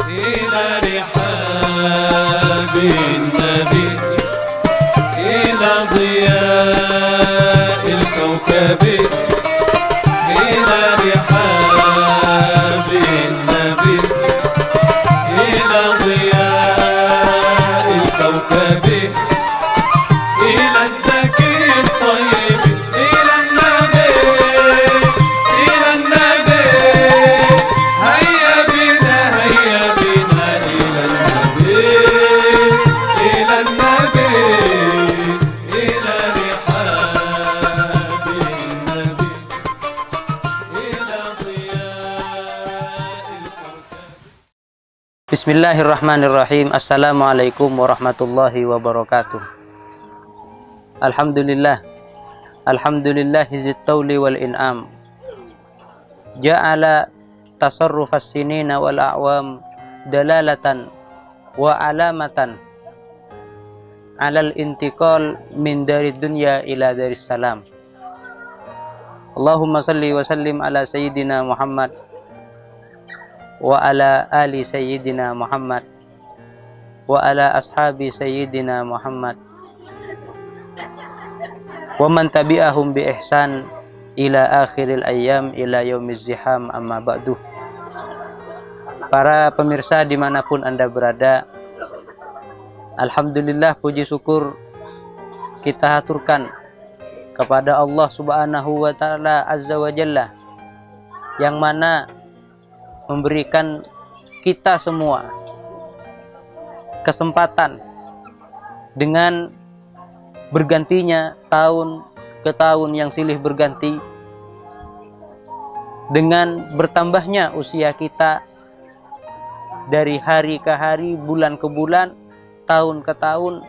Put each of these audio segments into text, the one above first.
إلى رحاب النبي إلى ضياء الكوكب إلى رحاب النبي إلى ضياء الكوكب إلى الزكي الطيب إلى النبي إلى النبي هيا بنا هيا بنا إلى النبي إلى النبي إلى رحاب النبي إلى ضياء الكوكب. Bismillahirrahmanirrahim. Assalamualaikum warahmatullahi wabarakatuh. Alhamdulillah. Alhamdulillahi zittauli wal in'am. Ja'ala tasarrufas sinina wal a'wam dalalatan wa alamatan alal intiqal min dari dunya ila daris salam. Allahumma salli wa sallim ala sayyidina Muhammad wa ala ali sayyidina Muhammad wa ala ashabi sayyidina Muhammad wa man tabi'ahum bi ihsan ila akhiril ayyam ila yaumiz ziham, amma ba'du. Para pemirsa dimanapun Anda berada, alhamdulillah, puji syukur kita haturkan kepada Allah subhanahu wa ta'ala azza wa jalla, yang mana memberikan kita semua kesempatan dengan bergantinya tahun ke tahun yang silih berganti, dengan bertambahnya usia kita dari hari ke hari, bulan ke bulan, tahun ke tahun,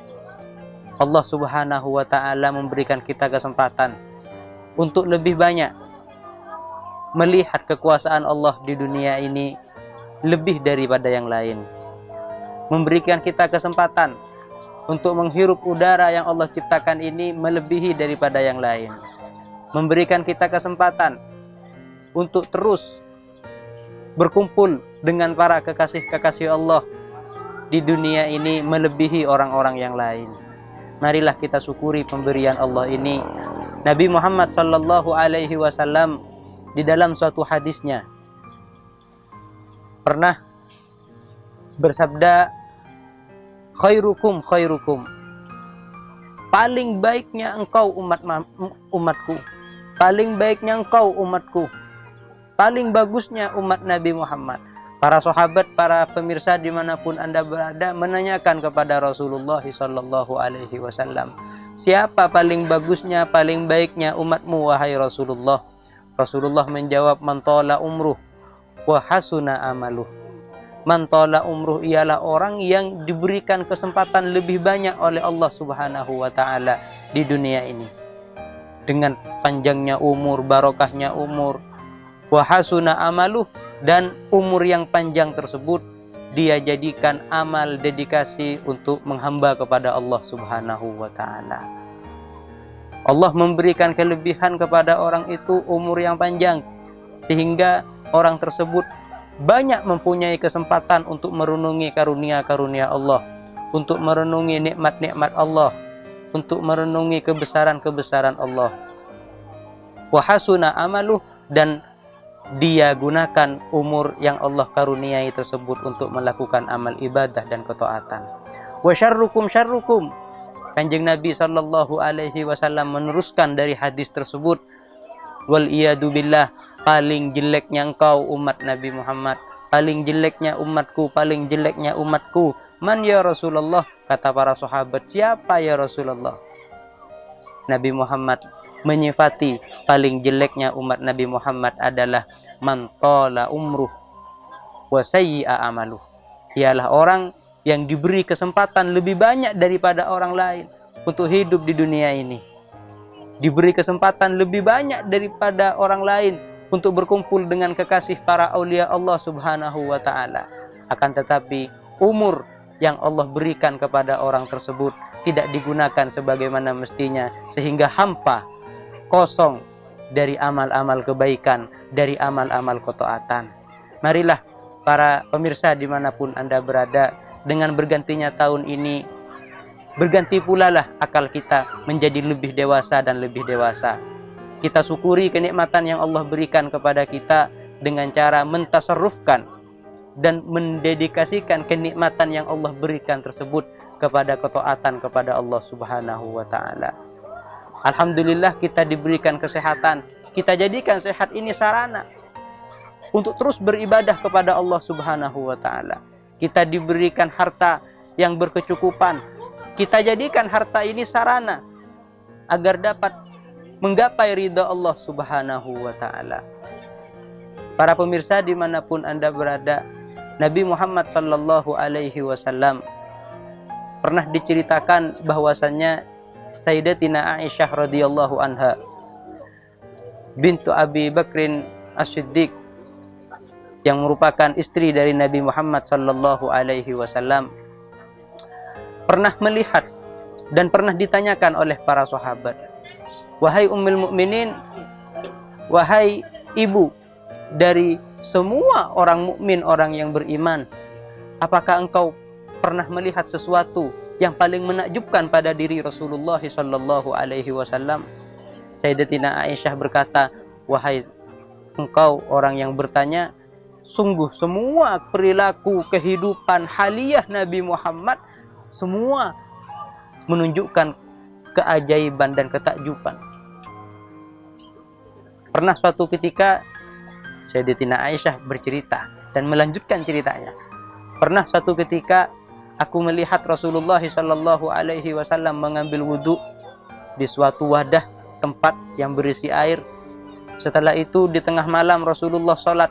Allah subhanahu wa ta'ala memberikan kita kesempatan untuk lebih banyak melihat kekuasaan Allah di dunia ini lebih daripada yang lain, memberikan kita kesempatan untuk menghirup udara yang Allah ciptakan ini melebihi daripada yang lain, memberikan kita kesempatan untuk terus berkumpul dengan para kekasih-kekasih Allah di dunia ini melebihi orang-orang yang lain. Marilah kita syukuri pemberian Allah ini. Nabi Muhammad sallallahu alaihi wasallam di dalam suatu hadisnya pernah bersabda, khairukum khairukum, paling baiknya engkau umatku, paling baiknya engkau umatku, paling bagusnya umat Nabi Muhammad. Para sahabat, para pemirsa dimanapun Anda berada menanyakan kepada Rasulullah sallallahu alaihi wasallam, siapa paling bagusnya, paling baiknya umatmu wahai Rasulullah? Rasulullah menjawab, man tala umruh wa hasuna amaluh. Man tala umruh ialah orang yang diberikan kesempatan lebih banyak oleh Allah subhanahu wa ta'ala di dunia ini, dengan panjangnya umur, barokahnya umur. Wa hasuna amaluh, dan umur yang panjang tersebut dia jadikan amal dedikasi untuk menghamba kepada Allah subhanahu wa ta'ala. Allah memberikan kelebihan kepada orang itu umur yang panjang, sehingga orang tersebut banyak mempunyai kesempatan untuk merenungi karunia-karunia Allah, untuk merenungi nikmat-nikmat Allah, untuk merenungi kebesaran-kebesaran Allah. Wa hasuna amaluh, dan dia gunakan umur yang Allah karuniai tersebut untuk melakukan amal ibadah dan ketaatan. Wa syarrukum syarrukum, Kanjeng Nabi sallallahu alaihi wasallam meneruskan dari hadis tersebut, wal iyadu billah, paling jeleknya engkau umat Nabi Muhammad, paling jeleknya umatku, paling jeleknya umatku. Man ya Rasulullah, kata para sahabat, siapa ya Rasulullah? Nabi Muhammad menyifati paling jeleknya umat Nabi Muhammad adalah man tala umruh wa sayyi'a amaluh, ialah orang yang diberi kesempatan lebih banyak daripada orang lain untuk hidup di dunia ini, diberi kesempatan lebih banyak daripada orang lain untuk berkumpul dengan kekasih para aulia Allah subhanahu wa ta'ala. Akan tetapi umur yang Allah berikan kepada orang tersebut tidak digunakan sebagaimana mestinya, sehingga hampa, kosong dari amal-amal kebaikan, dari amal-amal ketaatan. Marilah para pemirsa dimanapun Anda berada, dengan bergantinya tahun ini, berganti pula lah akal kita menjadi lebih dewasa dan lebih dewasa. Kita syukuri kenikmatan yang Allah berikan kepada kita dengan cara mentasarrufkan dan mendedikasikan kenikmatan yang Allah berikan tersebut kepada ketaatan kepada Allah Subhanahu wa taala. Alhamdulillah kita diberikan kesehatan. Kita jadikan sehat ini sarana untuk terus beribadah kepada Allah Subhanahu wa taala. Kita diberikan harta yang berkecukupan. Kita jadikan harta ini sarana agar dapat menggapai ridha Allah Subhanahu wa taala. Para pemirsa dimanapun Anda berada, Nabi Muhammad sallallahu alaihi wasallam pernah diceritakan bahwasannya Sayyidatina Aisyah radhiyallahu anha bintu Abi Bakrin As-Siddiq, yang merupakan istri dari Nabi Muhammad sallallahu alaihi wasallam, pernah melihat dan pernah ditanyakan oleh para sahabat, "Wahai Ummul Mukminin, wahai ibu dari semua orang mukmin, orang yang beriman, apakah engkau pernah melihat sesuatu yang paling menakjubkan pada diri Rasulullah sallallahu alaihi wasallam?" Sayyidatina Aisyah berkata, "Wahai engkau orang yang bertanya, sungguh semua perilaku kehidupan haliyah Nabi Muhammad semua menunjukkan keajaiban dan ketakjuban." Pernah suatu ketika Sayyidatina Aisyah bercerita dan melanjutkan ceritanya. Pernah suatu ketika aku melihat Rasulullah sallallahu alaihi wasallam mengambil wudhu di suatu wadah tempat yang berisi air. Setelah itu di tengah malam Rasulullah sholat.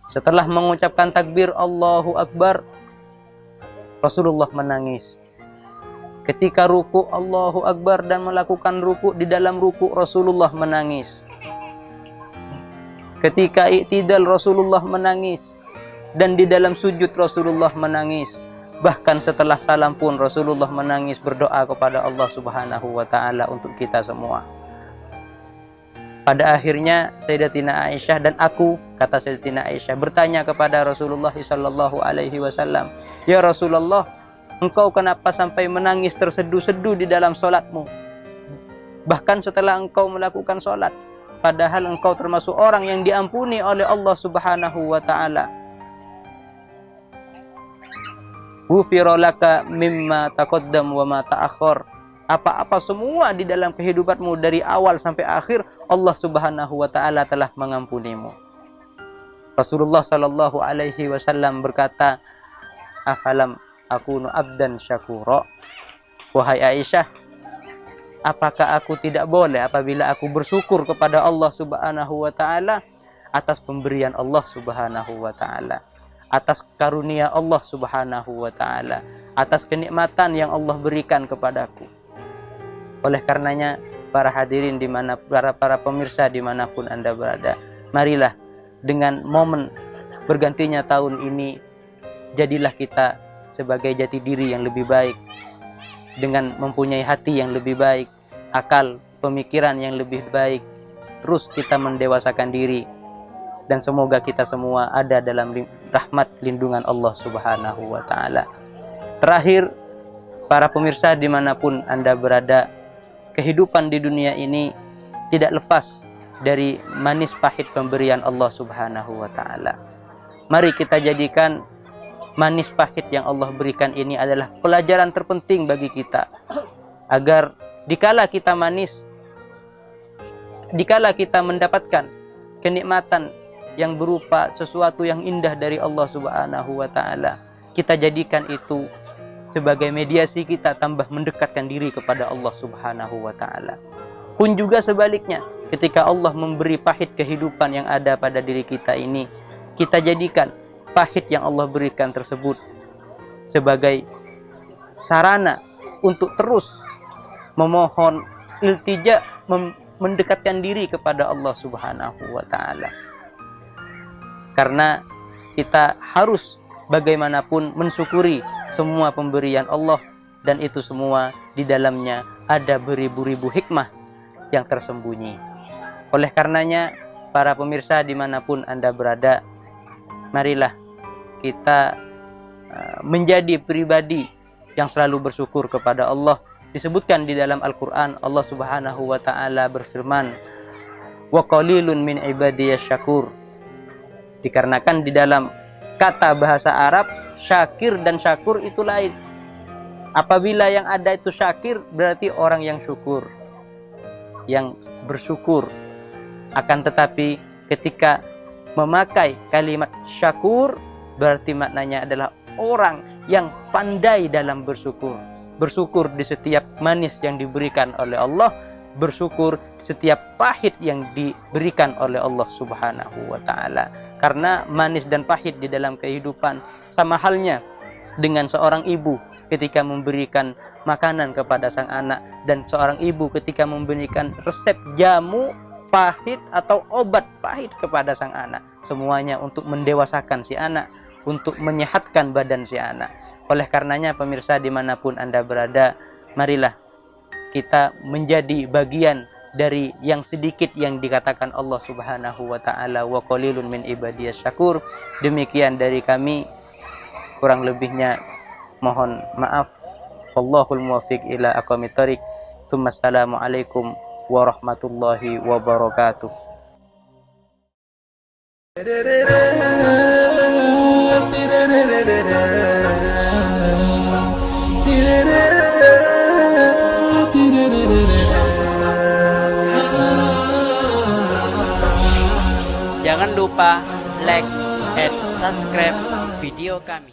Setelah mengucapkan takbir Allahu Akbar, Rasulullah menangis. Ketika ruku Allahu Akbar dan melakukan ruku, di dalam ruku Rasulullah menangis. Ketika i'tidal Rasulullah menangis, dan di dalam sujud Rasulullah menangis. Bahkan setelah salam pun Rasulullah menangis berdoa kepada Allah Subhanahu wa taala untuk kita semua. Pada akhirnya Sayyidatina Aisyah dan aku, kata Sayyidatina Aisyah, bertanya kepada Rasulullah sallallahu alaihi wasallam, "Ya Rasulullah, engkau kenapa sampai menangis terseduh-seduh di dalam salatmu? Bahkan setelah engkau melakukan salat, padahal engkau termasuk orang yang diampuni oleh Allah Subhanahu wa taala. Ghufira laka mimma taqaddam wa ma ta'akhkhar." Apa-apa semua di dalam kehidupanmu dari awal sampai akhir, Allah Subhanahu wa taala telah mengampunimu. Rasulullah sallallahu alaihi wasallam berkata, "Afalam akunu abdan syakura?" Wahai Aisyah, apakah aku tidak boleh apabila aku bersyukur kepada Allah Subhanahu wa taala atas pemberian Allah Subhanahu wa taala, atas karunia Allah Subhanahu wa taala, atas kenikmatan yang Allah berikan kepadaku. Oleh karenanya, para hadirin para pemirsa dimanapun Anda berada, marilah dengan momen bergantinya tahun ini, jadilah kita sebagai jati diri yang lebih baik, dengan mempunyai hati yang lebih baik, akal, pemikiran yang lebih baik. Terus kita mendewasakan diri, dan semoga kita semua ada dalam rahmat lindungan Allah Subhanahu wa taala. Terakhir, para pemirsa dimanapun Anda berada, kehidupan di dunia ini tidak lepas dari manis pahit pemberian Allah Subhanahu wa taala. Mari kita jadikan manis pahit yang Allah berikan ini adalah pelajaran terpenting bagi kita, agar dikala kita mendapatkan kenikmatan yang berupa sesuatu yang indah dari Allah Subhanahu wa taala, kita jadikan itu sebagai mediasi kita tambah mendekatkan diri kepada Allah Subhanahu wa taala. Pun juga sebaliknya, ketika Allah memberi pahit kehidupan yang ada pada diri kita ini, kita jadikan pahit yang Allah berikan tersebut sebagai sarana untuk terus memohon iltija, mendekatkan diri kepada Allah Subhanahu wa taala. Karena kita harus bagaimanapun mensyukuri semua pemberian Allah, dan itu semua di dalamnya ada beribu-ribu hikmah yang tersembunyi. Oleh karenanya, para pemirsa dimanapun Anda berada, marilah kita menjadi pribadi yang selalu bersyukur kepada Allah. Disebutkan di dalam Al-Quran, Allah Subhanahu wa Ta'ala berfirman, wa qalilun min ibadiyas syakur. Dikarenakan di dalam kata bahasa Arab, syakir dan syakur itu lain. Apabila yang ada itu syakir, berarti orang yang syukur, yang bersyukur. Akan tetapi ketika memakai kalimat syakur, berarti maknanya adalah orang yang pandai dalam bersyukur. Bersyukur di setiap manis yang diberikan oleh Allah, bersyukur setiap pahit yang diberikan oleh Allah Subhanahu wa Ta'ala. Karena manis dan pahit di dalam kehidupan sama halnya dengan seorang ibu ketika memberikan makanan kepada sang anak, dan seorang ibu ketika memberikan resep jamu pahit atau obat pahit kepada sang anak. Semuanya untuk mendewasakan si anak, untuk menyehatkan badan si anak. Oleh karenanya pemirsa dimanapun Anda berada, marilah kita menjadi bagian dari yang sedikit yang dikatakan Allah Subhanahu wa Ta'ala, wa qalilun min ibadiyas syakur. Demikian dari kami, kurang lebihnya mohon maaf. Wallahul muwaffiq ila aqwamit thoriq. Assalamu alaikum warahmatullahi wabarakatuh. Jangan lupa like and subscribe video kami.